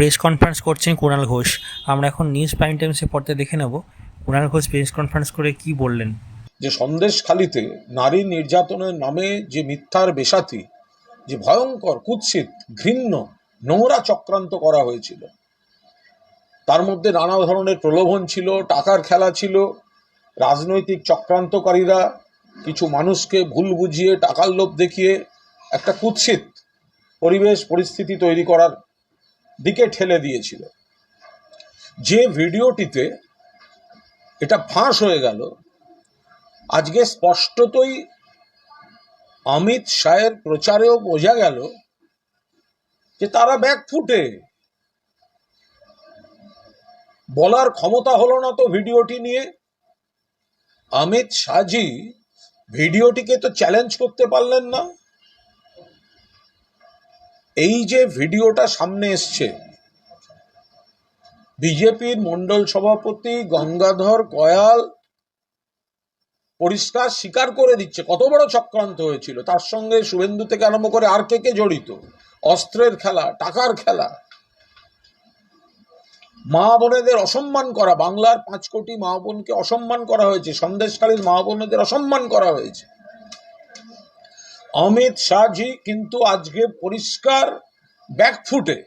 Press conference করছেন কুণাল ঘোষ। আমরা এখন নিউজ প্রাইম টাইমসে পড়তে দেখে নেব কুণাল ঘোষ প্রেস কনফারেন্স করে কি বললেন। যে সন্দেশখালিতে নারী নির্যাতনের নামে যে মিথ্যার বেসাতি, যে ভয়ঙ্কর কুৎসিত ঘৃণ্য নোংরা চক্রান্ত করা হয়েছিল, তার মধ্যে নানা ধরনের প্রলোভন ছিল, টাকার খেলা ছিল। রাজনৈতিক চক্রান্তকারীরা কিছু মানুষকে ভুল বুঝিয়ে টাকার লোভ দেখিয়ে একটা কুৎসিত পরিবেশ পরিস্থিতি তৈরি করার দিকে ঠেলে দিয়েছিল। যে ভিডিওটিতে এটা ফাঁস হয়ে গেল, আজকে স্পষ্টতই অমিত শাহের প্রচারেও বোঝা গেল যে তারা ব্যাকফুটে। বলার ক্ষমতা হলো না তো ভিডিওটি নিয়ে। অমিত শাহজি ভিডিওটিকে তো চ্যালেঞ্জ করতে পারলেন না। এই যে ভিডিওটা সামনে এসছে, বিজেপির মন্ডল সভাপতি গঙ্গাধর কয়াল পরিষ্কার স্বীকার করে দিচ্ছে কত বড় চক্রান্ত হয়েছিল। তার সঙ্গে শুভেন্দু থেকে আরম্ভ করে আর কে জড়িত, অস্ত্রের খেলা, টাকার খেলা, মা বোনেদের অসম্মান করা। বাংলার 5 কোটি মা বোনকে অসম্মান করা হয়েছে, সন্দেশখালীর মা বোনেদের অসম্মান করা হয়েছে। অমিত শাহজি কিন্তু আজকে পরিষ্কার ব্যাকফুটে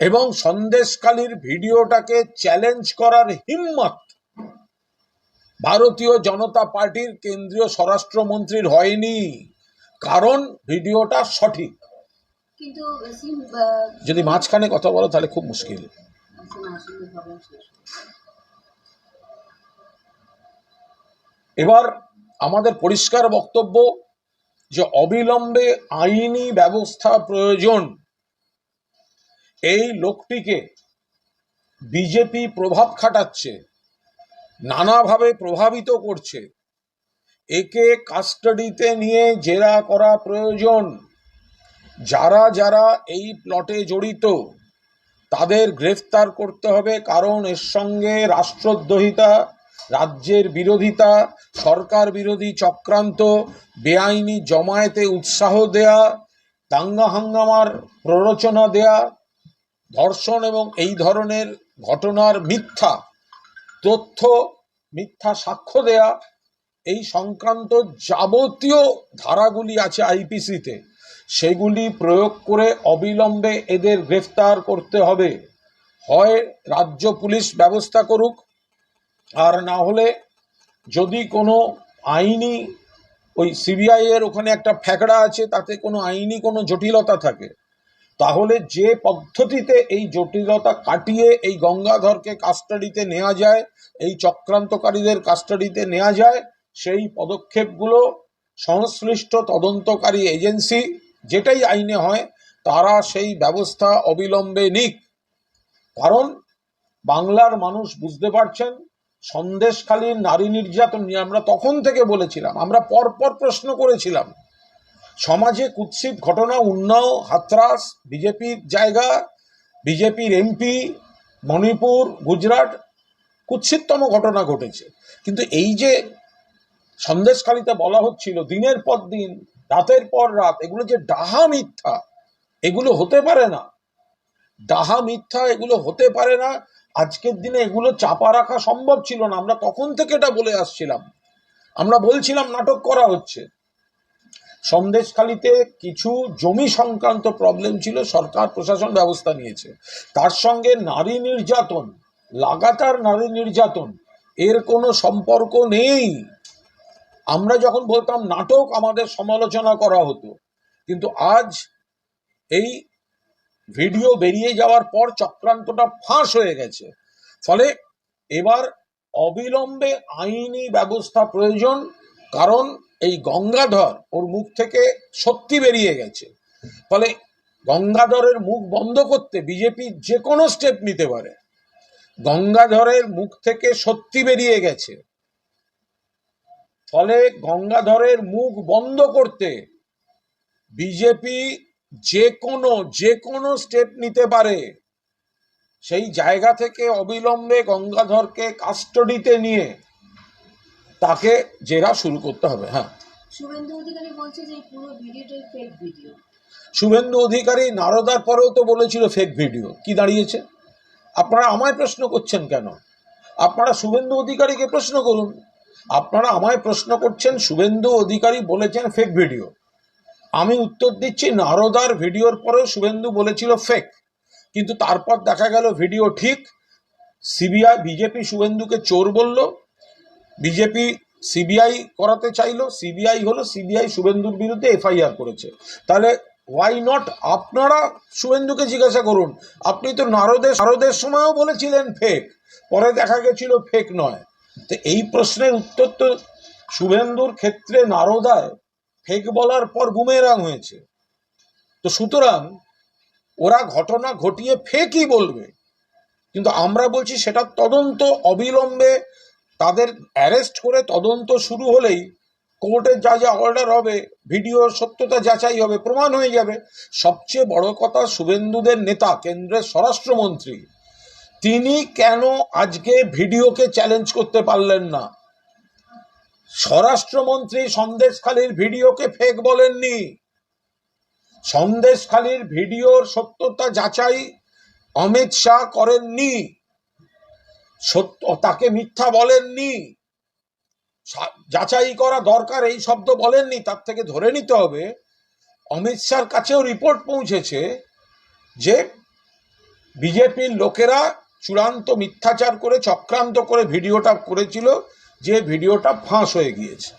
এবং সন্দেশখালীর ভিডিওটাকে চ্যালেঞ্জ করার হিম্মত ভারতীয় জনতা পার্টির কেন্দ্রীয় স্বরাষ্ট্রমন্ত্রীর হয়নি, কারণ ভিডিওটা সঠিক। কিন্তু যদি মাঝখানে কথা বলো তাহলে খুব মুশকিল। এবার আমাদের পরিষ্কার বক্তব্য যে অবিলম্বে আইনি ব্যবস্থা প্রয়োজন। এই লোকটিকে বিজেপি প্রভাব খাটাচ্ছে, নানাভাবে প্রভাবিত করছে। একে কাস্টাডিতে নিয়ে জেরা করা প্রয়োজন। যারা যারা এই প্লটে জড়িত তাদের গ্রেফতার করতে হবে, কারণ এর সঙ্গে রাষ্ট্রদ্রোহিতা, রাজ্যের বিরোধিতা, সরকার বিরোধী চক্রান্ত, বেআইনি জমায়েতে উৎসাহ দেয়া, দাঙ্গা হাঙ্গামার প্ররোচনা দেয়া, ধর্ষণ এবং এই ধরনের ঘটনার মিথ্যা তথ্য, মিথ্যা সাক্ষ্য দেয়া, এই সংক্রান্ত যাবতীয় ধারাগুলি আছে আইপিসিতে, সেগুলি প্রয়োগ করে অবিলম্বে এদের গ্রেফতার করতে হবে। হয় রাজ্য পুলিশ ব্যবস্থা করুক, আর না হলে যদি কোনো আইনি, ওই সিবিআই এর ওখানে একটা ফ্যাকড়া আছে, তাতে কোনো আইনি কোনো জটিলতা থাকে, তাহলে যে পদ্ধতিতে এই জটিলতা কাটিয়ে এই গঙ্গাধরকে কাস্টাডিতে নেওয়া যায়, এই চক্রান্তকারীদের কাস্টাডিতে নেওয়া যায়, সেই পদক্ষেপগুলো সংশ্লিষ্ট তদন্তকারী এজেন্সি, যেটাই আইনে হয়, তারা সেই ব্যবস্থা অবিলম্বে নিক। কারণ বাংলার মানুষ বুঝতে পারছেন সন্দেশখালীর নারী নির্যাতন নিয়ে আমরা তখন থেকে বলেছিলাম, আমরা পরপর প্রশ্ন করেছিলাম। সমাজে কুৎসিত ঘটনা, উন্নাও, হাতরাস, বিজেপির জায়গা, বিজেপির এমপি, মণিপুর, গুজরাট, কুৎসিততম ঘটনা ঘটেছে। কিন্তু এই যে সন্দেশখালীতে বলা হচ্ছিল দিনের পর দিন, রাতের পর রাত, এগুলো যে ডাহা মিথ্যা, এগুলো হতে পারে না। ডাহা মিথ্যা এগুলো হতে পারে না। আজকের দিনে এগুলো চাপা রাখা সম্ভব ছিল না। আমরা তখন থেকে এটা বলে আসছিলাম। আমরা বলছিলাম নাটক করা হচ্ছে। সন্দেশখালীতে কিছু জমি সংক্রান্ত প্রবলেম ছিল, সরকার প্রশাসন ব্যবস্থা নিয়েছে। তার সঙ্গে নারী নির্যাতন, লাগাতার নারী নির্যাতন, এর কোনো সম্পর্ক নেই। আমরা যখন বলতাম নাটক, আমাদের সমালোচনা করা হতো। কিন্তু আজ এই ভিডিও বেরিয়ে যাওয়ার পর চক্রান্তটা ফাঁস হয়ে গেছে। ফলে এবার অবিলম্বে আইনি ব্যবস্থা প্রয়োজন, কারণ এই গঙ্গাধর, ওর মুখ থেকে সত্যি বেরিয়ে গেছে। ফলে গঙ্গাধরের মুখ বন্ধ করতে বিজেপি যে কোনো স্টেপ নিতে পারে। গঙ্গাধরের মুখ থেকে সত্যি বেরিয়ে গেছে, ফলে গঙ্গাধরের মুখ বন্ধ করতে বিজেপি যে কোনো স্টেপ নিতে পারে। সেই জায়গা থেকে অবিলম্বে গঙ্গাধরকে কাস্টডিতে নিয়ে তাকে জেরা শুরু করতে হবে। হ্যাঁ, শুভেন্দু অধিকারী বলছে যে পুরো ভিডিওটাই ফেক ভিডিও। শুভেন্দু অধিকারী নারদার পরেও তো বলেছিল ফেক ভিডিও, কি দাঁড়িয়েছে? আপনারা আমায় প্রশ্ন করছেন কেন? আপনারা শুভেন্দু অধিকারীকে প্রশ্ন করুন। আপনারা আমায় প্রশ্ন করছেন শুভেন্দু অধিকারী বলেছেন ফেক ভিডিও, আমি উত্তর দিচ্ছি নারদার ভিডিওর পরেও শুভেন্দু বলেছিল ফেক, কিন্তু তারপর দেখা গেল ভিডিও ঠিক। সিবিআই, বিজেপি শুভেন্দুকে চোর বলল, বিজেপি সিবিআই করাতে চাইলো, সিবিআই হলো, সিবিআই শুভেন্দুর বিরুদ্ধে এফআইআর করেছে। তাহলে ওয়াই নট আপনারা শুভেন্দুকে জিজ্ঞাসা করুন, আপনি তো নারদের সময়ও বলেছিলেন ফেক, পরে দেখা গেছিল ফেক নয়। তো এই প্রশ্নের উত্তর তো শুভেন্দুর ক্ষেত্রে নারদায় ফেক বলার পর বুমেরাং হয়েছে। তো সুতরাং ওরা ঘটনা ঘটিয়ে ফেকই বলবে, কিন্তু আমরা বলছি সেটা তদন্ত অবিলম্বে, তাদের অ্যারেস্ট করে তদন্ত শুরু হলেই কোর্টের যা যা অর্ডার হবে, ভিডিওর সত্যতা যাচাই হবে, প্রমাণ হয়ে যাবে। সবচেয়ে বড় কথা, শুভেন্দুদের নেতা কেন্দ্রের স্বরাষ্ট্রমন্ত্রী, তিনি কেন আজকে ভিডিওকে চ্যালেঞ্জ করতে পারলেন না? স্বরাষ্ট্রমন্ত্রী সন্দেশখালীর ভিডিওকে ফেক বলেননি, সন্দেশখালীর ভিডিওর সত্যতা যাচাই অমিত শাহ করেননি, সত্য তাকে মিথ্যা বলেননি, যাচাই করা দরকার এই শব্দ বলেননি। তার থেকে ধরে নিতে হবে অমিত শাহর কাছেও রিপোর্ট পৌঁছেছে যে বিজেপির লোকেরা চূড়ান্ত মিথ্যাচার করে চক্রান্ত করে ভিডিওটা করেছিল, যে ভিডিওটা ফাঁস হয়ে গিয়েছে।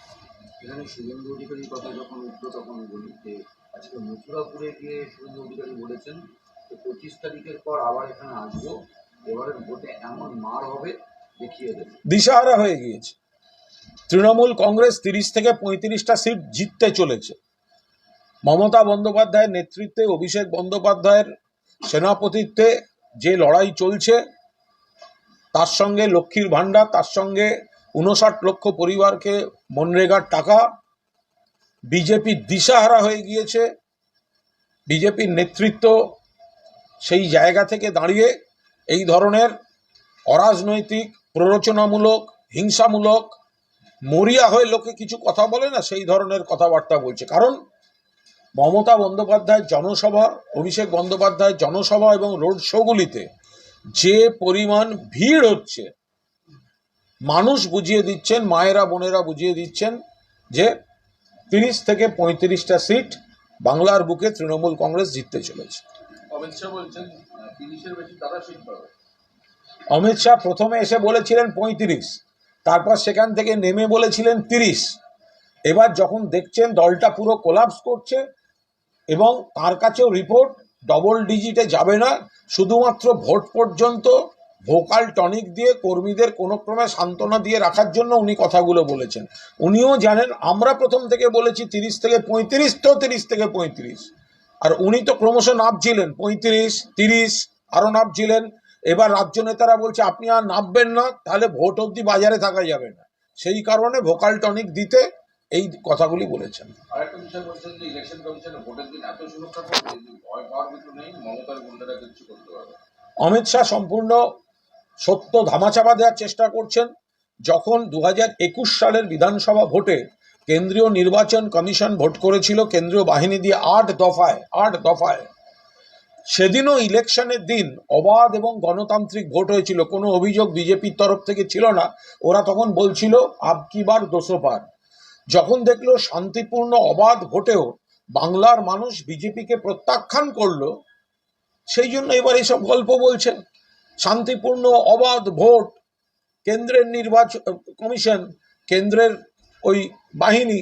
এখানে শুভেন্দু অধিকারীর কথা যখন উঠলো তখন বলি যে আজকে মথুরাপুরে গিয়ে শুভেন্দু অধিকারী বলেছেন যে 25 তারিখের পর আবার এখানে আসবো, এবারের ভোটে এমন মার হবে দেখিয়ে দেবে। দিশাহারা হয়ে গিয়েছে। তৃণমূল কংগ্রেস 30 থেকে 35টা সিট জিততে চলেছে। মমতা বন্দ্যোপাধ্যায়ের নেতৃত্বে, অভিষেক বন্দ্যোপাধ্যায়ের সেনাপতিত্বে যে লড়াই চলছে, তার সঙ্গে লক্ষ্মীর ভাণ্ডার, তার সঙ্গে 59 লক্ষ পরিবারকে মনরেগার টাকা, বিজেপি দিশাহারা হয়ে গিয়েছে। বিজেপির নেতৃত্ব সেই জায়গা থেকে দাঁড়িয়ে এই ধরনের অরাজনৈতিক, প্ররোচনামূলক, হিংসামূলক, মরিয়া হয়ে লোকে কিছু কথা বলে না, সেই ধরনের কথাবার্তা বলছে। কারণ মমতা বন্দ্যোপাধ্যায়ের জনসভা, অভিষেক বন্দ্যোপাধ্যায়ের জনসভা এবং রোড শোগুলিতে যে পরিমাণ ভিড় হচ্ছে, মানুষ বুঝিয়ে দিচ্ছেন, মায়েরা বোনেরা বুঝিয়ে দিচ্ছেন যে 30 থেকে 35টা সিট বাংলার বুকে তৃণমূল কংগ্রেস জিততে চলেছে। অমিত শাহ বলছেন 30-এর বেশি তারা সিট পাবে। অমিত শাহ প্রথমে এসে বলেছিলেন 35, তারপর সেখান থেকে নেমে বলেছিলেন 30। এবার যখন দেখছেন দলটা পুরো কোলাপস করছে এবং তার কাছেও রিপোর্ট ডবল ডিজিটে যাবে না, শুধুমাত্র ভোট পর্যন্ত ভোকাল টনিক দিয়ে কর্মীদের কোনো ক্রমে সান্ত্বনা দিয়ে রাখার জন্য উনি কথাগুলো বলেছেন। উনিও জানেন আমরা প্রথম থেকে বলেছি 30 থেকে 35, তো 30 থেকে 35, আর উনি তো ক্রমশ নামছিলেন 35, 30, আরও নামছিলেন। এবার রাজ্য নেতারা বলছে আপনি আর নামবেন না, তাহলে ভোট অবধি বাজারে থাকা যাবে না, সেই কারণে ভোকাল টনিক দিতে এই কথাগুলি বলেছেন। আরেকটা বিষয় বলছেন যে ইলেকশন কমিশনে ভোটের দিন এত সুরক্ষা করবে যে ভয় পাওয়ার কিছু নেই, মমতার গুন্ডারা কিছু করতে পারবে। অমিত শাহ সম্পূর্ণ সত্য ধামাচাপা দেওয়ার চেষ্টা করছেন। যখন 2021 সালের বিধানসভা ভোটে কেন্দ্রীয় নির্বাচন কমিশন ভোট করেছিল কেন্দ্রীয় বাহিনী দিয়ে 8 দফায়, সেদিনও ইলেকশনের দিন অবাধ এবং গণতান্ত্রিক ভোট হয়েছিল, কোনো অভিযোগ বিজেপির তরফ থেকে ছিল না। ওরা তখন বলছিল আবকি বার 200 পার। যখন দেখলো শান্তিপূর্ণ অবাধ ভোটেও বাংলার মানুষ বিজেপিকে প্রত্যাখ্যান করলো, সেই জন্য এবার এইসব গল্প বলছে। শান্তিপূর্ণ অবাধ ভোট, কেন্দ্রের নির্বাচন কমিশন, কেন্দ্রের ওই বাহিনী,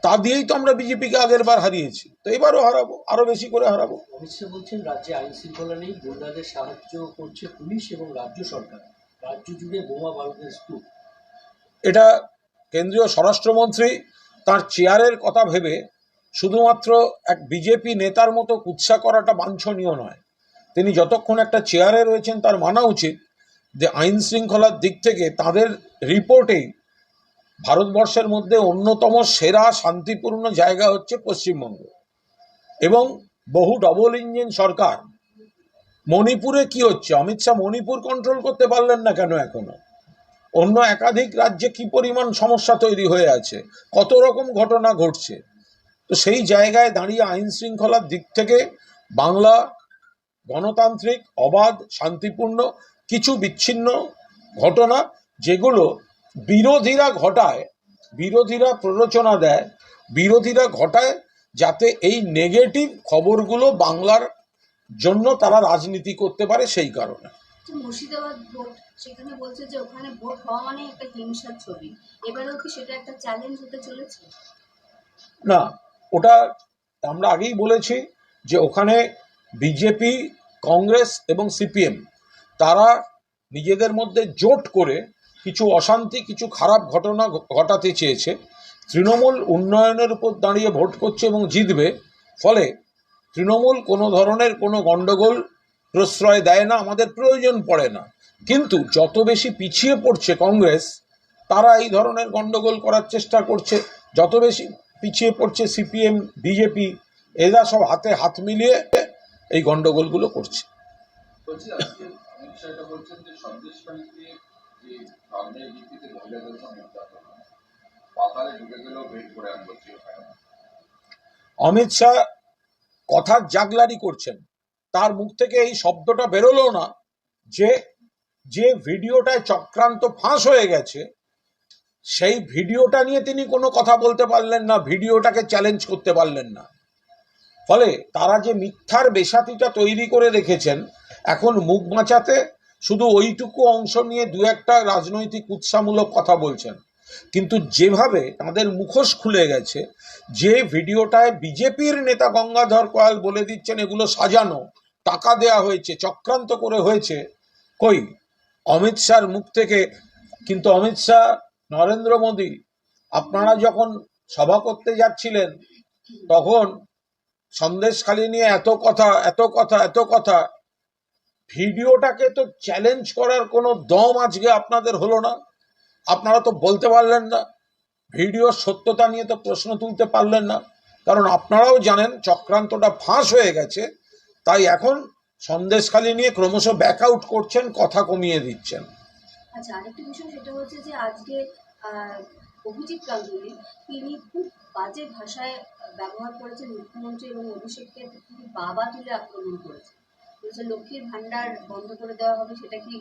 তা দিয়েই তো আমরা বিজেপিকে আগের বার হারিয়েছি, তো এবারও হারাবো, আরো বেশি করে হারাবো। অমিত শাহ বলছেন রাজ্যে আইন শৃঙ্খলা নেই, গুন্ডাদের সাহায্য করছে পুলিশ এবং রাজ্য সরকার, রাজ্য জুড়ে বোমা বারুদের স্তূপ। এটা কেন্দ্রীয় স্বরাষ্ট্রমন্ত্রী তার চেয়ারের কথা ভেবে শুধুমাত্র এক বিজেপি নেতার মতো কুৎসা করাটা বাঞ্ছনীয় নয়। তিনি যতক্ষণ একটা চেয়ারে রয়েছেন তার মানা উচিত যে আইন শৃঙ্খলার দিক থেকে তাদের রিপোর্টেই ভারতবর্ষের মধ্যে অন্যতম সেরা শান্তিপূর্ণ জায়গা হচ্ছে পশ্চিমবঙ্গ, এবং বহু ডবল ইঞ্জিন সরকার। মণিপুরে কি হচ্ছে? অমিত শাহ মণিপুর কন্ট্রোল করতে পারলেন না কেন এখনো? অন্য একাধিক রাজ্যে কি পরিমাণ সমস্যা তৈরি হয়ে আছে, কত রকম ঘটনা ঘটছে। তো তো সেই জায়গায় দাঁড়িয়ে আইন শৃঙ্খলার দিক থেকে বাংলা গণতান্ত্রিক, অবাধ, শান্তিপূর্ণ, কিছু বিচ্ছিন্ন ঘটনা যেগুলো বিরোধীরা ঘটায়, বিরোধীরা প্ররোচনা দেয়, বিরোধীরা ঘটায়, যাতে এই নেগেটিভ খবরগুলো বাংলার জন্য তারা রাজনীতি করতে পারে, সেই কারণে। মুর্শিদাবাদ ভোট, সেখানে বলছে যে ওখানে ভোট হওয়া মানে একটা হিংসার ছবি, এবারেও কি সেটা একটা চ্যালেঞ্জ হতে চলেছে? না, ওটা আমরা আগেই বলেছি যে ওখানে বিজেপি, কংগ্রেস এবং সিপিএম তারা নিজেদের মধ্যে জোট করে কিছু অশান্তি, কিছু খারাপ ঘটনা ঘটাতে চেয়েছে। তৃণমূল উন্নয়নের উপর দাঁড়িয়ে ভোট করছে এবং জিতবে, ফলে তৃণমূল কোনো ধরনের কোনো গণ্ডগোল প্রশ্রয় দেয় না, আমাদের প্রয়োজন পড়ে না। কিন্তু যত বেশি পিছিয়ে পড়ছে কংগ্রেস, তারা এই ধরনের গণ্ডগোল করার চেষ্টা করছে। যত বেশি পিছিয়ে পড়ছে সিপিএম, বিজেপি, এরা সব হাতে হাত মিলিয়ে এই গণ্ডগোলগুলো করছে। বলছি আজকে অমিত শাহ এটা বলছেন যে সন্দেশখালীতে যে ধর্মের ভিত্তিতে মহিলাদের সঙ্গে নির্যাতন হয়, পাতালে ঢুকে গেলেও ভেট করে আনবো ওখানে। অমিত শাহ কথার জাগলারি করছেন, তার মুখ থেকে এই শব্দটা বেরোলো না যে যে ভিডিওটায় চক্রান্ত ফাঁস হয়ে গেছে সেই ভিডিওটা নিয়ে তিনি কোনো কথা বলতে পারলেন না, ভিডিওটাকে চ্যালেঞ্জ করতে পারলেন না। ফলে তারা যে মিথ্যার বেসাতিটা তৈরি করে রেখেছেন, এখন মুখ বাঁচাতে শুধু ওইটুকু অংশ নিয়ে দু একটা রাজনৈতিক উৎসাহমূলক কথা বলছেন। কিন্তু যেভাবে তাদের মুখোশ খুলে গেছে, যে ভিডিওটায় বিজেপির নেতা গঙ্গাধর কয়াল বলে দিচ্ছেন এগুলো সাজানো, টাকা দেয়া হয়েছে, চক্রান্ত করে হয়েছে, কই অমিত শাহর মুখ থেকে? কিন্তু অমিত শাহ, নরেন্দ্র মোদী, আপনারা যখন সভা করতে যাচ্ছিলেন তখন সন্দেশখালী নিয়ে এত কথা এত কথা এত কথা, ভিডিওটাকে তো চ্যালেঞ্জ করার কোনো দম আজকে আপনাদের হলো না। আপনারা তো বলতে পারলেন না, ভিডিওর সত্যতা নিয়ে তো প্রশ্ন তুলতে পারলেন না, কারণ আপনারাও জানেন চক্রান্তটা ফাঁস হয়ে গেছে। তাই এখন সন্দেশখালী নিয়ে ক্রমশ ব্যাক আউট করছেন, কথা কমিয়ে দিচ্ছেন। আচ্ছা, আরেকটা বিষয় সেটা হচ্ছে যে আজকে অভিজিৎ গাঙ্গুলি তিনি খুব বাজে ভাষায় ব্যবহার করেছেন মুখ্যমন্ত্রী এবং অভিষেককে, তিনি বাবা তুলে আক্রমণ করেছেন। বলছে লক্ষ্মীর ভান্ডার বন্ধ করে দেওয়া হবে, সেটা কি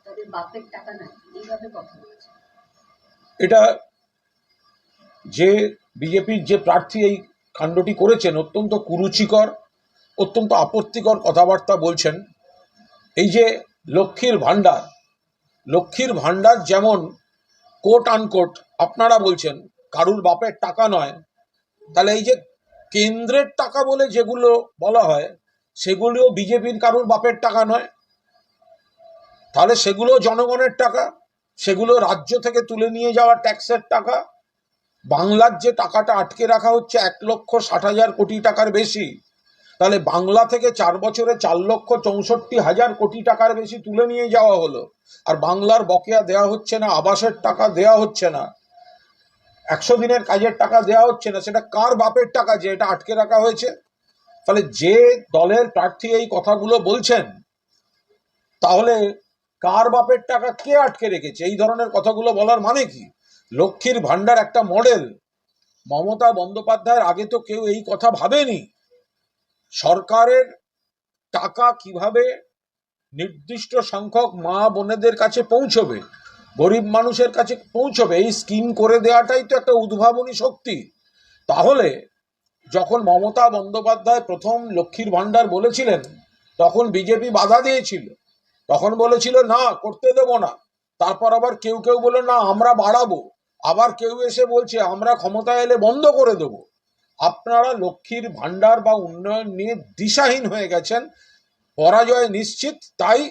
তাদের বাপের টাকা নয়, এইভাবে কথা বলেছে। এটা যে বিজেপির যে প্রার্থী এই কাণ্ডটি করেছেন, অত্যন্ত কুরুচিকর, অত্যন্ত আপত্তিকর কথাবার্তা বলছেন। এই যে লক্ষ্মীর ভান্ডার, লক্ষ্মীর ভান্ডার যেমন কোট আনকোট আপনারা বলছেন কারুর বাপের টাকা নয়, তাহলে এই যে কেন্দ্রের টাকা বলে যেগুলো বলা হয় সেগুলিও বিজেপির কারুর বাপের টাকা নয়, তাহলে সেগুলো জনগণের টাকা, সেগুলো রাজ্য থেকে তুলে নিয়ে যাওয়া ট্যাক্সের টাকা। বাংলার যে টাকাটা আটকে রাখা হচ্ছে 1,60,000 কোটি টাকার বেশি, তাহলে বাংলা থেকে 4 বছরে 4,64,000 কোটি টাকার বেশি তুলে নিয়ে যাওয়া হলো। আর বাংলার বকেয়া দেওয়া হচ্ছে না, আবাসের টাকা দেওয়া হচ্ছে না, 100 দিনের কাজের টাকা দেওয়া হচ্ছে না। সেটা কার বাপের টাকা যে এটা আটকে রাখা হয়েছে? ফলে যে দলের প্রার্থী এই কথাগুলো বলছেন, তাহলে কার বাপের টাকা কে আটকে রেখেছে? এই ধরনের কথাগুলো বলার মানে কি? লক্ষ্মীর ভান্ডার একটা মডেল। মমতা বন্দ্যোপাধ্যায়ের আগে তো কেউ এই কথা ভাবেনি। সরকারের টাকা কিভাবে নির্দিষ্ট সংখ্যক মা বোনেদের কাছে পৌঁছবে, গরিব মানুষের কাছে পৌঁছবে, এই স্কিম করে দেওয়াটাই তো একটা উদ্ভাবনী শক্তি। তাহলে যখন মমতা বন্দ্যোপাধ্যায় প্রথম লক্ষ্মীর ভান্ডার বলেছিলেন, তখন বিজেপি বাধা দিয়েছিল, তখন বলেছিল না করতে দেব না। তারপর আবার কেউ কেউ বলে না আমরা বাড়াবো, আবার কেউ এসে বলছে আমরা ক্ষমতায় এলে বন্ধ করে দেব। আপনারা লক্ষ্মীর ভান্ডার বা উন্নয়ন নিয়ে দিশাহীন হয়ে গেছেন, পরাজয় নিশ্চিত। তাই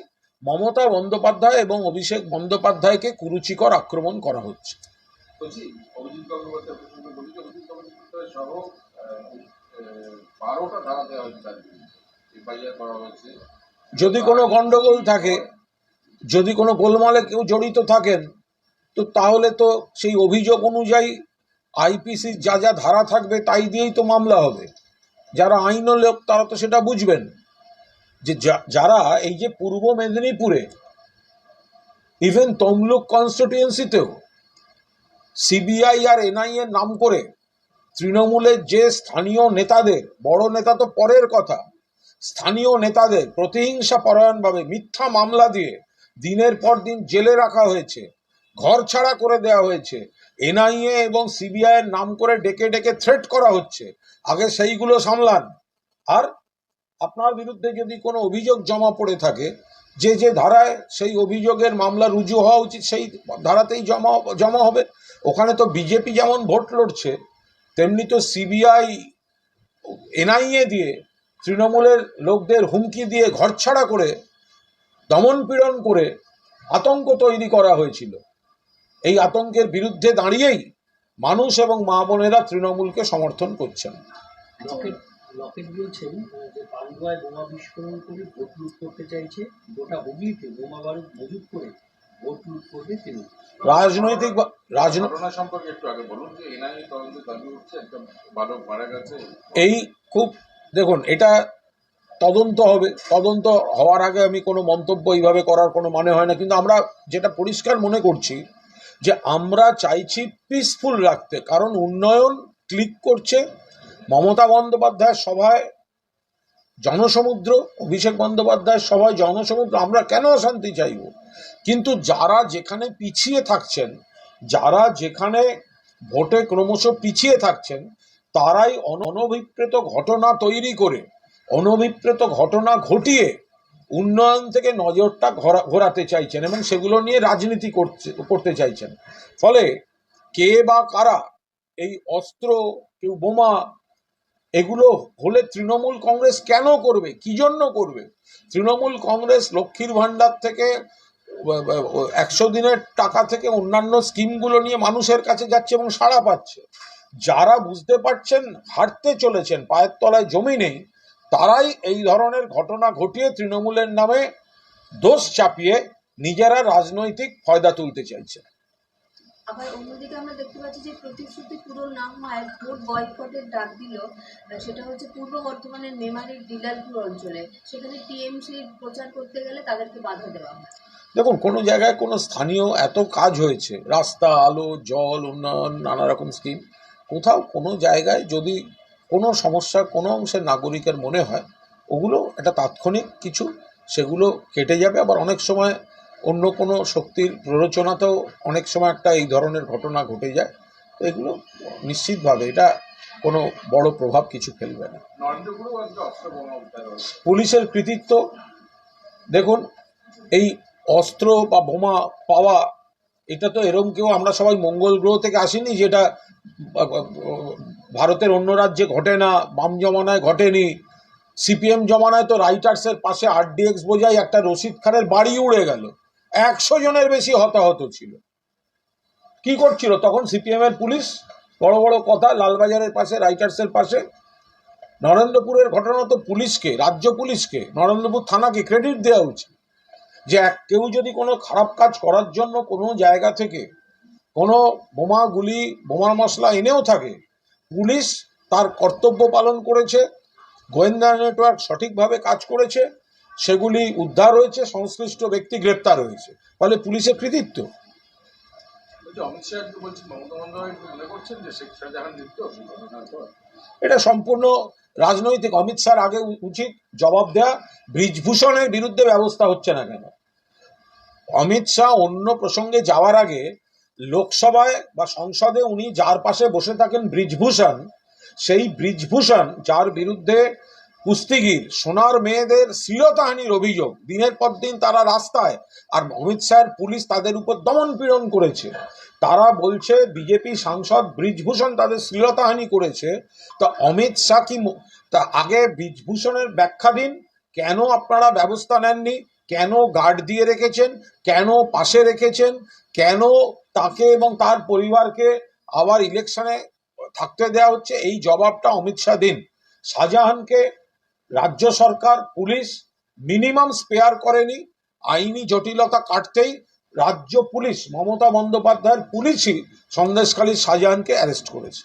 মমতা বন্দ্যোপাধ্যায় এবং অভিষেক বন্দ্যোপাধ্যায়কে কুরুচিকর আক্রমণ করা হচ্ছে। বলছি অভিজিৎ গঙ্গোপাধ্যায় প্রসঙ্গে বলি যে অভিজিৎ গঙ্গোপাধ্যায় সহ 12টা ধারা দেওয়া হয়েছে, তার এফআইআর করা হয়েছে। যদি কোনো গন্ডগোল থাকে, যদি কোনো গোলমালে কেউ জড়িত থাকেন, তো তাহলে তো সেই অভিযোগ অনুযায়ী আইপিসির যা যা ধারা থাকবে তাই দিয়েই তো মামলা হবে। যারা আইন লোক তারা তো সেটা বুঝবেন যে যারা এই যে পূর্ব মেদিনীপুরে, ইভেন তমলুক কনস্টিটিউয়েন্সিতেও সিবিআই আর এনআইএ নাম করে তৃণমূলের যে স্থানীয় নেতাদের, বড় নেতা তো পরের কথা, স্থানীয় নেতাদের প্রতিহিংসা পরায়ণভাবে মিথ্যা মামলা দিয়ে দিনের পর দিন জেলে রাখা হয়েছে, ঘর ছাড়া করে দেওয়া হয়েছে, এনআইএ এবং সিবিআই এর নাম করে ডেকে ডেকে থ্রেট করা হচ্ছে। আগে সেইগুলো সামলান। আর আপনার বিরুদ্ধে যদি কোনো অভিযোগ জমা পড়ে থাকে, যে যে ধারায় সেই অভিযোগের মামলা রুজু হওয়া উচিত সেই ধারাতেই জমা হবে। ওখানে তো বিজেপি যেমন ভোট লড়ছে, তেমনি তো সিবিআই এনআইএ দিয়ে তৃণমূলের লোকদের হুমকি দিয়ে ঘরছাড়া করে দমন পীড়ন করে আতঙ্ক তৈরি করা হয়েছিল। এই আতঙ্কের বিরুদ্ধে দাঁড়িয়েই মানুষ এবং মা বোনেরা তৃণমূলকে সমর্থন করছেন। লকেট লকেট বলছেন যে পান্ডুয়ায় বোমা বিস্ফোরণ করে ভোট লুট করতে চাইছে, গোটা হুগলিতে বোমা বারুদ মজুত করে ভোট লুট করবে তিনি। রাজনৈতিক ঘটনা সম্পর্কে একটু আগে বলুন যে এনআইএ তদন্ত দাবি উঠছে, একটা বালক মারা গেছে। এই খুব দেখুন, এটা তদন্ত হবে, তদন্ত হওয়ার আগে আমি কোনো মন্তব্য এইভাবে করার কোনো মানে হয় না। কিন্তু আমরা যেটা পরিষ্কার মনে করছি যে আমরা চাইছি পিসফুল রাখতে, কারণ উন্নয়ন ক্লিক করছে। মমতা বন্দ্যোপাধ্যায়ের সভায় জনসমুদ্র, অভিষেক বন্দ্যোপাধ্যায়ের সভায় জনসমুদ্র, আমরা কেন অশান্তি চাইব? কিন্তু যারা যেখানে পিছিয়ে থাকছেন, যারা যেখানে ভোটে ক্রমশ পিছিয়ে থাকছেন, তারাই অনভিপ্রেত ঘটনা তৈরি করে, অনভিপ্রেত ঘটনা ঘটিয়ে উন্নয়ন থেকে নজরটা ঘোরাতে চাইছেন এবং সেগুলো নিয়ে রাজনীতি করতে চাইছেন। ফলে কে বা কারা এই অস্ত্র, কেউ বোমা, এগুলো হলে তৃণমূল কংগ্রেস কেন করবে, কি জন্য করবে? তৃণমূল কংগ্রেস লক্ষ্মীর ভাণ্ডার থেকে 100 দিনের টাকা থেকে অন্যান্য স্কিমগুলো নিয়ে মানুষের কাছে যাচ্ছে এবং সাড়া পাচ্ছে। যারা বুঝতে পারছেন হারতে চলেছেন, পায়ের তলায় জমি নেই, তারাই এই ধরনের ঘটনা ঘটিয়ে তৃণমূলের নামে দোষ চাপিয়ে নিজেরা রাজনৈতিক ফয়দা তুলতে চাইছে। আবার অন্যদিকে আমরা দেখতে পাচ্ছি যে প্রতিশ্রুতি পূরণ না হওয়ায় ভোট বয়কটের ডাক দিল, সেটা হচ্ছে পূর্ব বর্ধমানের মেমারির দিলালপুর অঞ্চলে। সেখানে টিএমসি প্রচার করতে গেলে তাদেরকে বাধা দেওয়া হয়। দেখুন, কোনো জায়গায় কোনো স্থানীয় এত কাজ হয়েছে, রাস্তা, আলো, জল, উন্নয়ন, নানা রকম স্কিম, কোথাও কোনো জায়গায় যদি কোনো সমস্যা কোনো অংশের নাগরিকের মনে হয়, ওগুলো একটা তাৎক্ষণিক কিছু, সেগুলো কেটে যাবে। আবার অনেক সময় অন্য কোনো শক্তির প্ররোচনাতেও অনেক সময় একটা এই ধরনের ঘটনা ঘটে যায়। তো এগুলো নিশ্চিতভাবে এটা কোনো বড় প্রভাব কিছু ফেলবে না। নরেন্দ্রপুরেও আজকে অস্ত্র বোমা উদ্ধার হয়েছে। পুলিশের কৃতিত্ব দেখুন, এই অস্ত্র বা বোমা পাওয়া, এটা তো এরকম কেউ, আমরা সবাই মঙ্গল গ্রহ থেকে আসিনি যেটা ভারতের অন্য রাজ্যে ঘটে না, বাম জমানায় ঘটেনি। সিপিএম জমানায় তো রাইটার্সের পাশে আরডিএক্স বোঝাই একটা রশিদ খানের বাড়ি উড়ে গেল, 100 জনের বেশি হতাহত ছিল। কি করছিল তখন সিপিএম এর পুলিশ? বড় বড় কথা, লালবাজারের পাশে, রাইটার্সের পাশে। নরেন্দ্রপুরের ঘটনা তো পুলিশকে, রাজ্য পুলিশকে, নরেন্দ্রপুর থানাকে ক্রেডিট দেওয়া উচিত যে কেউ যদি কোনো খারাপ কাজ করার জন্য কোনো জায়গা থেকে কোনো বোমা, গুলি, বোমার মশলা এনেও থাকে, পুলিশ তার কর্তব্য পালন করেছে, গোয়েন্দা নেটওয়ার্ক সঠিকভাবে কাজ করেছে, সেগুলি উদ্ধার হয়েছে, সংশ্লিষ্ট ব্যক্তি গ্রেপ্তার হয়েছে। ফলে পুলিশের কৃতিত্ব। অমিত শাহ একটু বলছেন, মমতা বন্দ্যোপাধ্যায় মনে করছেন যে শেখ শাহজাহান লিপ্ত ঘটনার পর? এটা সম্পূর্ণ রাজনৈতিক। অমিত শাহর আগে উচিত জবাব দেয়া, ব্রিজভূষণের বিরুদ্ধে ব্যবস্থা হচ্ছে না কেন? অমিত শাহ অন্য প্রসঙ্গে যাওয়ার আগে লোকসভায় বা সংসদে উনি যার পাশে বসে থাকেন ব্রিজভূষণ, সেই ব্রিজভূষণ যার বিরুদ্ধে কুস্তিগির সোনার মেয়েদের শ্লীলতাহানির অভিযোগ, দিনের পর দিন তারা রাস্তায়, আর অমিত শাহের পুলিশ তাদের উপর দমন পীড়ন করেছে। তারা বলছে বিজেপি সাংসদ ব্রিজভূষণ তাদের শ্লীলতাহানি করেছে। তো অমিত শাহ কি, তা আগে ব্রিজভূষণের ব্যাখ্যা দিন, কেন আপনারা ব্যবস্থা নেননি, কেন গার্ড দিয়ে রেখেছেন, কেন পাশে রেখেছেন, কেন তাকে এবং তার পরিবারকে আবার ইলেকশনে থাকতে দেওয়া হচ্ছে, এই জবাবটা অমিত শাহ দিন। শাহজাহানকে রাজ্য সরকার, পুলিশ মিনিমাম স্পেয়ার করেনি। আইনি জটিলতা কাটতেই রাজ্য পুলিশ, মমতা বন্দ্যোপাধ্যায়ের পুলিশই সন্দেশখালীর শাহজাহানকে অ্যারেস্ট করেছে।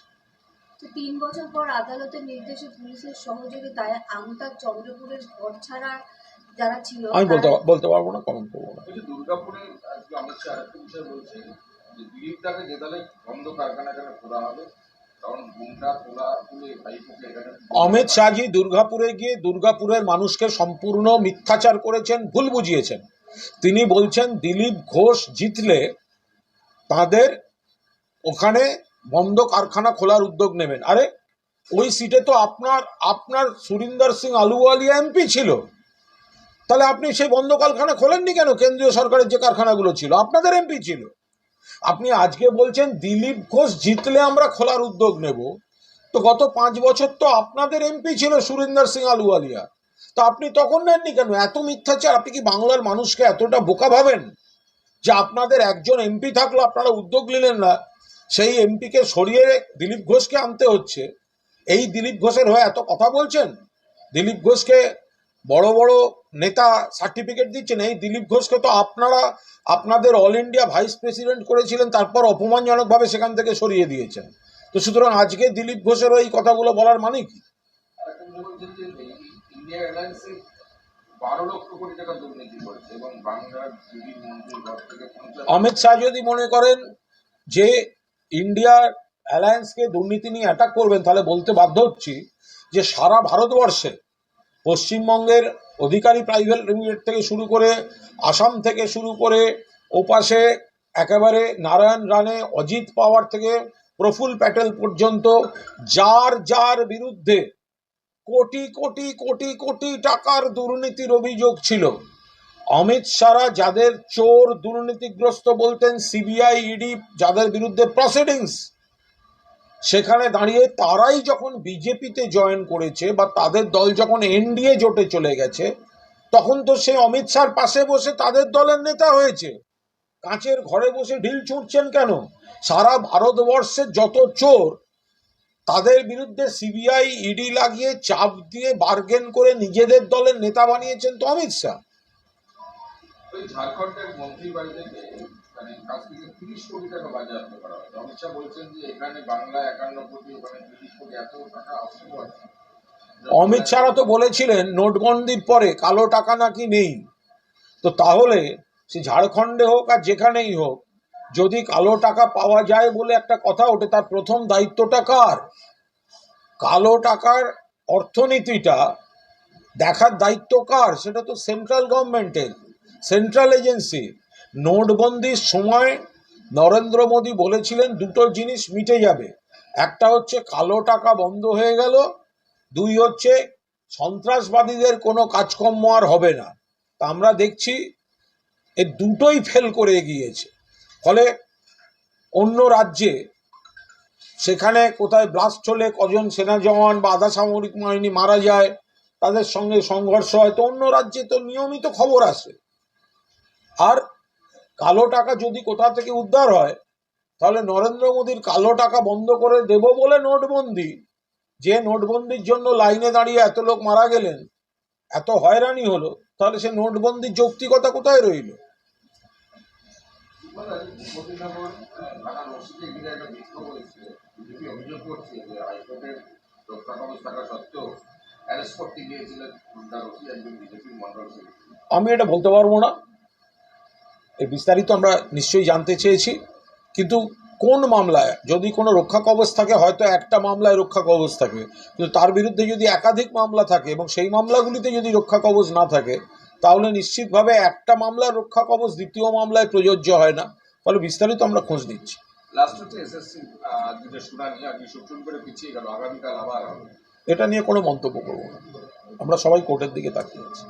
3 বছর পর আদালতের নির্দেশে পুলিশের সহযোগিতায় আমতার চন্দ্রপুরের ঘর ছাড়া যারা ছিল, আমি বলতে পারবো না, কমেন্ট করবো না। দুর্গাপুরে আজকে অমিত শাহ আরেকটা বিষয় বলছে যে দিলীপ দাকে জেতালে বন্ধ কারখানা কেন খোলা হবে, কারণ গুন্ডা তোলা তুলে ভাইপোকে এখানে অমিত শাহজি দুর্গাপুরে গিয়ে দুর্গাপুরের মানুষকে সম্পূর্ণ মিথ্যাচার করেছেন, ভুল বুঝিয়েছেন। তিনি বলছেন দিলীপ ঘোষ জিতলে তাদের ওখানে বন্ধ কারখানা খোলার উদ্যোগ নেবেন। আরে ওই সিটে তো আপনার আপনার সুরিন্দর সিং আলুওয়ালিয়া এমপি ছিল, তাহলে আপনি সেই বন্ধ কারখানা খোলেননি কেন? কেন্দ্রীয় সরকারের যে কারখানাগুলো ছিল আপনাদের এমপি ছিল। আপনি আজকে বলছেন দিলীপ ঘোষ জিতলে আমরা খোলার উদ্যোগ নেব, তো গত 5 বছর তো আপনাদের এমপি ছিল সুরিন্দর সিং আলুওয়ালিয়া, তো আপনি তখন নেননি কেন? এত মিথ্যাচার! আপনি কি বাংলার মানুষকে এতটা বোকা ভাবেন যে আপনাদের একজন এমপি থাকলো, আপনারা উদ্যোগ নিলেন না, সেই এমপিকে সরিয়ে দিলীপ ঘোষকে আনতে হচ্ছে? এই দিলীপ ঘোষের হয়ে এত কথা বলছেন, দিলীপ ঘোষকে বড় বড় নেতা সার্টিফিকেট দিচ্ছেন। এই দিলীপ ঘোষকে তো আপনারা আপনাদের অল ইন্ডিয়া ভাইস প্রেসিডেন্ট করেছিলেন, তারপর অপমানজনকভাবে সেখান থেকে সরিয়ে দিয়েছেন। তো সুতরাং আজকে দিলীপ ঘোষেরও এই কথাগুলো বলার মানে কি? আরেকটা কথা বলছেন যে এই ইন্ডিয়া অ্যালায়েন্সে 12 লক্ষ কোটি টাকা দুর্নীতি করেছে এবং বাংলার দিদি মন্ত্রীর ঘর থেকে 50 অমিত শাহ যদি মনে করেন যে ইন্ডিয়া অ্যালায়েন্সকে দুর্নীতি নিয়ে অ্যাটাক করবেন, তাহলে বলতে বাধ্য হচ্ছি যে সারা ভারতবর্ষে পশ্চিমবঙ্গের অধিকারী প্রাইভেট লিমিটেড থেকে শুরু করে, আসাম থেকে শুরু করে, ওপাশে একেবারে নারায়ণ রানে, অজিত পাওয়ার থেকে প্রফুল্ল প্যাটেল পর্যন্ত যার যার বিরুদ্ধে কোটি কোটি কোটি কোটি টাকার দুর্নীতির অভিযোগ ছিল, অমিত শাহ যাদের চোর দুর্নীতিগ্রস্ত বলতেন, সিবিআই ইডি যাদের বিরুদ্ধে প্রসিডিংস, সেখানে দাঁড়িয়ে তারাই যখন বিজেপিতে জয়েন করেছে বা তাদের দল যখন এনডিএ জোটে চলে গেছে, তখন তো সে অমিত শাহর পাশে বসে তাদের দলের নেতা হয়েছে। কাঁচের ঘরে বসে ঢিল ছুঁড়ছেন কেন? সারা ভারতবর্ষের যত চোর, তাদের বিরুদ্ধে সিবিআই ইডি লাগিয়ে চাপ দিয়ে বার্গেন করে নিজেদের দলের নেতা বানিয়েছেন তো অমিত শাহ। ওই ঝাড়খণ্ডের মন্ত্রীর বাড়ি থেকে মানে কাছ থেকে 30 কোটি টাকা বাজেয়াপ্ত করা হয়। অমিত শাহ বলছেন যে এখানে বাংলা 51 কোটি, ওখানে 30 কোটি, এত টাকা আসলে আছে। অমিত শাহ তো বলেছিলেন নোটবন্দির পরে কালো টাকা নাকি নেই। তো তাহলে সে ঝাড়খণ্ডে হোক আর যেখানেই হোক, যদি কালো টাকা পাওয়া যায় বলে একটা কথা ওঠে, তার প্রথম দায়িত্বটা কার? কালো টাকার অর্থনীতিটা দেখার দায়িত্ব কার? সেটা তো সেন্ট্রাল গভর্নমেন্টের, সেন্ট্রাল এজেন্সি। নোটবন্দির সময় নরেন্দ্র মোদী বলেছিলেন দুটো জিনিস মিটে যাবে, একটা হচ্ছে কালো টাকা বন্ধ হয়ে গেল, 2 হচ্ছে সন্ত্রাসবাদীদের কোনো কাজকর্ম আর হবে না। তা আমরা দেখছি এই দুটোই ফেল করে গিয়েছে। ফলে অন্য রাজ্যে সেখানে কোথায় ব্লাস্ট হলে কজন সেনা জওয়ান বা আধা সামরিক বাহিনী মারা যায়, তাদের সঙ্গে সংঘর্ষ হয়, তো অন্য রাজ্যে তো নিয়মিত খবর আসে। আর কালো টাকা যদি কোথা থেকে উদ্ধার হয়, তাহলে নরেন্দ্র মোদীর কালো টাকা বন্ধ করে দেব বলে নোটবন্দি, যে নোটবন্দির জন্য লাইনে দাঁড়িয়ে এত লোক মারা গেলেন, এত হয়রানি হলো, তাহলে সে নোটবন্দির যৌক্তিকতা কোথায় রইল? ভূপতিনগর থানার ওসিকে ঘিরে একটা বিক্ষোভ হয়েছে। বিজেপি অভিযোগ করছে যে হাইকোর্টের রক্ষা কবচ থাকা সত্ত্বেও অ্যারেস্ট করতে গিয়েছিলেন খুলনার ওসি একজন বিজেপি মন্ডল সেক্রেটারি। আমি এটা বলতে পারবো না, এর বিস্তারিত আমরা নিশ্চয়ই জানতে চেয়েছি, কিন্তু কোন মামলায় যদি কোনো রক্ষা কবচ থাকে, হয়তো একটা মামলায় রক্ষা কবচ থাকে, কিন্তু তার বিরুদ্ধে যদি একাধিক মামলা থাকে এবং সেই মামলাগুলিতে যদি রক্ষা কবচ না থাকে, তাহলে নিশ্চিতভাবে একটা মামলার রক্ষা কবচ দ্বিতীয় মামলায় প্রযোজ্য হয় না। ফলে বিস্তারিত আমরা খোঁজ নিচ্ছি। লাস্ট হচ্ছে এসএসসি যেটা শুনানি আজকে সুপ্রিম কোর্টে পিছিয়ে গেল, আগামীকাল আবার হবে। এটা নিয়ে কোনো মন্তব্য করবো না, আমরা সবাই কোর্টের দিকে তাকিয়ে আছি।